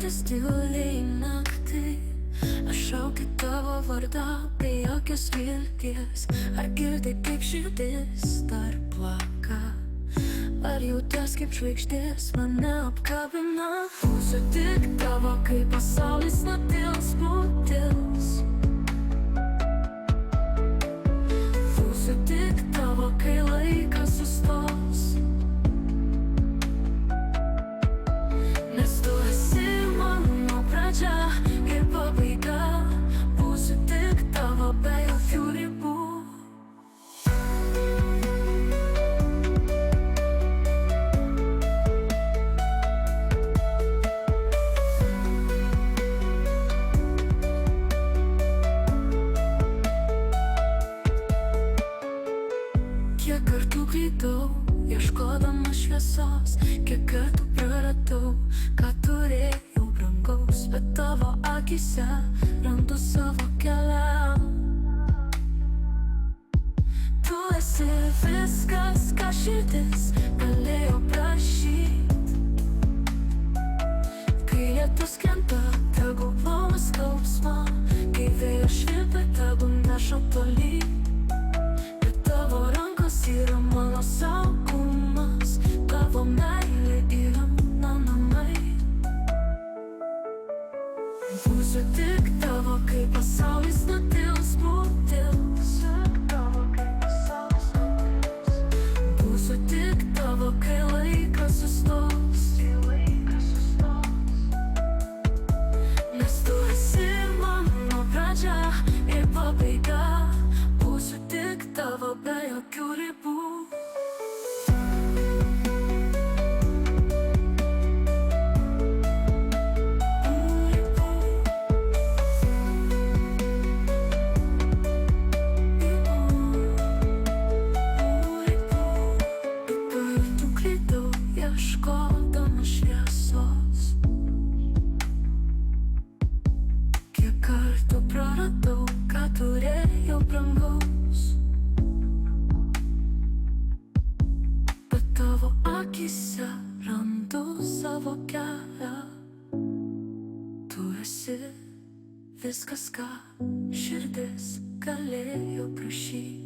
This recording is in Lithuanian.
sklandys tyliai naktį. Aš šaukiu tavo vardą, kai jokios vilties. Ar girdi, kaip širdis dar plaka? Ar jauties, kaip žvaigždės mane apkabina? Būsiu tik tavo, kai pasaulis nutils, nutils. Būsiu tik tavo, kai laikas sustos. Nes tu esi mano pradžia ir pabaiga. Būsiu tik tavo, be jokių ribų. Kiek kartų klydau, ieškodama šviesos, kiek kartų praradau, ką turėjau brangaus, bet tavo akyse randu savo kelią. Tu esi viskas, ką širdis galėjo prašyt. Kai lietus krenta, tegu plauna skausmą, kai vėjas švilpia, tegu neša tolyn. Tavo rankos yra mano saugumas, tavo meilė yra mano namai. Būsiu tik tavo, kai pasaulis nutils, nutils. Būsiu tik tavo, kai laikas sustos. Nes tu esi mano pradžia ir pabaiga. Būsiu tik tavo, be jokių ribų. Kartų klydau, ieškodama šviesos. Kiek kartų praradau, ką turėjau brangaus, bet tavo akyse randu savo kelią. Tu esi viskas, ką širdis galėjo prašyti.